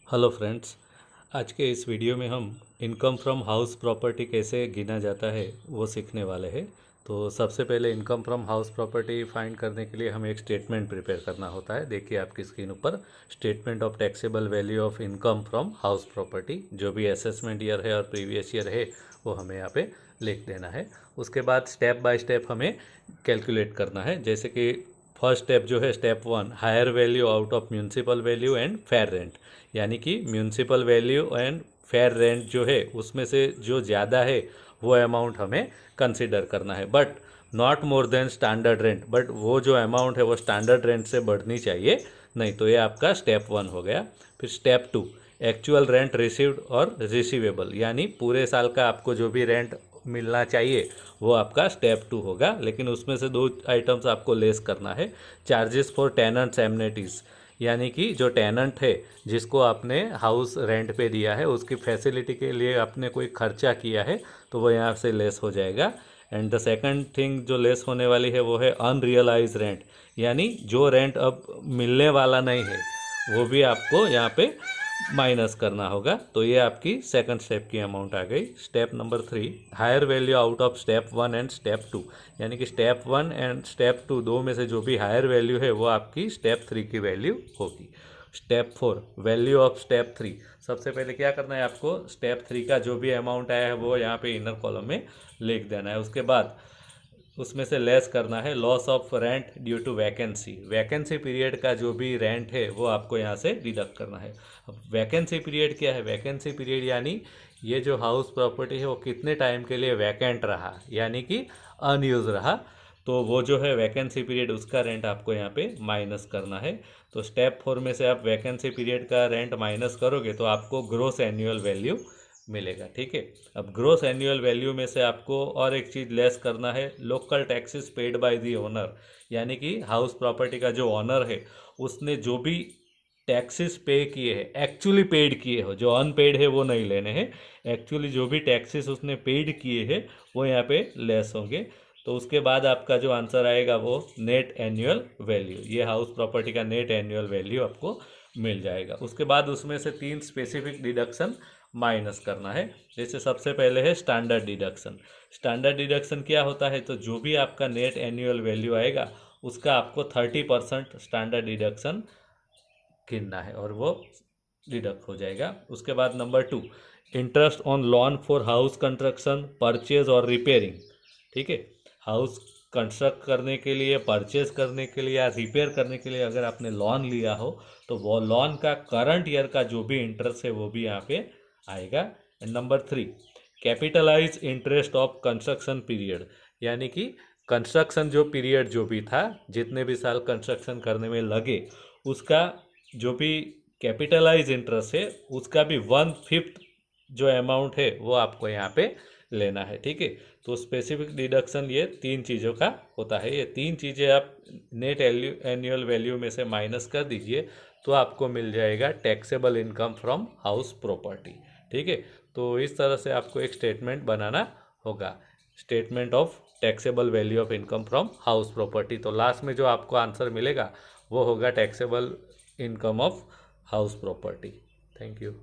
Hello friends. आज के इस वीडियो में हम इनकम फ्रॉम हाउस प्रॉपर्टी कैसे गिना जाता है वो सीखने वाले हैं। तो सबसे पहले income from house property find करने के लिए हमें एक स्टेटमेंट प्रिपेयर करना होता है। देखिए आपकी स्क्रीन ऊपर statement of taxable value of income from house property, जो भी असेसमेंट ईयर है और प्रीवियस ईयर है वो हमें यहाँ पे लिख देना है। उसके बाद स्टेप बाय स्टेप हमें कैलकुलेट करना है। जैसे कि फर्स्ट स्टेप जो है step 1, higher value out of municipal value and fair rent, यानी कि municipal value and fair rent जो है उसमें से जो ज़्यादा है वो अमाउंट हमें कंसिडर करना है, but not more than standard rent. But वो जो अमाउंट है वो स्टैंडर्ड रेंट से बढ़नी चाहिए नहीं। तो ये आपका स्टेप 1 हो गया। फिर स्टेप 2, एक्चुअल रेंट रिसीव्ड और रिसीवेबल, यानी पूरे साल का आपको जो भी रेंट मिलना चाहिए वो आपका स्टेप 2 होगा। लेकिन उसमें से दो आइटम्स आपको लेस करना है। चार्जेस फॉर टेनेंट्स एमनिटीज़, यानी कि जो टेनेंट है जिसको आपने हाउस रेंट पे दिया है उसकी फैसिलिटी के लिए आपने कोई खर्चा किया है तो वो यहाँ से लेस हो जाएगा। एंड द सेकंड थिंग जो लेस होने वाली है वो है अनरियलाइज रेंट, यानी जो रेंट अब मिलने वाला नहीं है वो भी आपको यहाँ पे माइनस करना होगा। तो ये आपकी सेकंड स्टेप की अमाउंट आ गई। Step number 3, higher value out of step 1 and step 2, यानी कि स्टेप 1 एंड स्टेप 2 दो में से जो भी हायर वैल्यू है वो आपकी स्टेप 3 की वैल्यू होगी। Step 4, value of step 3। सबसे पहले क्या करना है आपको, स्टेप 3 का जो भी अमाउंट आया है वो यहाँ पे इनर कॉलम में लिख देना है। उसके बाद उसमें से लेस करना है loss of rent due to vacancy. Vacancy period का जो भी रेंट है वो आपको यहाँ से डिडक्ट करना है। अब वैकेंसी पीरियड क्या है? वैकेंसी पीरियड यानी ये जो हाउस प्रॉपर्टी है वो कितने टाइम के लिए वैकेंट रहा, यानी कि अनयूज रहा, तो वो जो है वैकेंसी पीरियड उसका रेंट आपको यहाँ पे माइनस करना है। तो स्टेप 4 में से आप वैकेंसी पीरियड का रेंट माइनस करोगे तो आपको ग्रोस एनुअल वैल्यू मिलेगा। ठीक है। अब ग्रोस एनुअल वैल्यू में से आपको और एक चीज़ लेस करना है, local taxes paid by the owner, यानी कि हाउस प्रॉपर्टी का जो ओनर है उसने जो भी टैक्सेस पे किए हैं, एक्चुअली पेड किए हो, जो अनपेड है वो नहीं लेने हैं, एक्चुअली जो भी टैक्सेस उसने पेड किए हैं वो यहाँ पे लेस होंगे। तो उसके बाद आपका जो आंसर आएगा वो नेट एनुअल वैल्यू, ये हाउस प्रॉपर्टी का नेट एनुअल वैल्यू आपको मिल जाएगा। उसके बाद उसमें से 3 स्पेसिफिक डिडक्शन माइनस करना है। जैसे सबसे पहले है स्टैंडर्ड डिडक्शन। स्टैंडर्ड डिडक्शन क्या होता है, तो जो भी आपका नेट एनुअल वैल्यू आएगा उसका आपको 30% स्टैंडर्ड डिडक्शन गिनना है और वो डिडक्ट हो जाएगा। उसके बाद number 2, interest on loan for house construction, purchase और रिपेयरिंग। ठीक है। हाउस कंस्ट्रक्ट करने के लिए, परचेज करने के लिए या रिपेयर करने के लिए अगर आपने लोन लिया हो तो वो लोन का करंट ईयर का जो भी इंटरेस्ट है वो भी यहाँ पे आएगा। And number 3, capitalise interest of construction period, यानी कि कंस्ट्रक्शन जो पीरियड जो भी था, जितने भी साल कंस्ट्रक्शन करने में लगे, उसका जो भी कैपिटलाइज इंटरेस्ट है उसका भी 1/5 जो अमाउंट है वो आपको यहाँ पे लेना है। ठीक है। तो स्पेसिफिक डिडक्शन ये 3 चीज़ों का होता है। ये 3 चीज़ें आप नेट एनुअल वैल्यू में से माइनस कर दीजिए तो आपको मिल जाएगा taxable income from house property. ठीक है। तो इस तरह से आपको एक स्टेटमेंट बनाना होगा, statement of taxable value of income from house property. तो लास्ट में जो आपको आंसर मिलेगा वो होगा taxable income of house property. Thank you.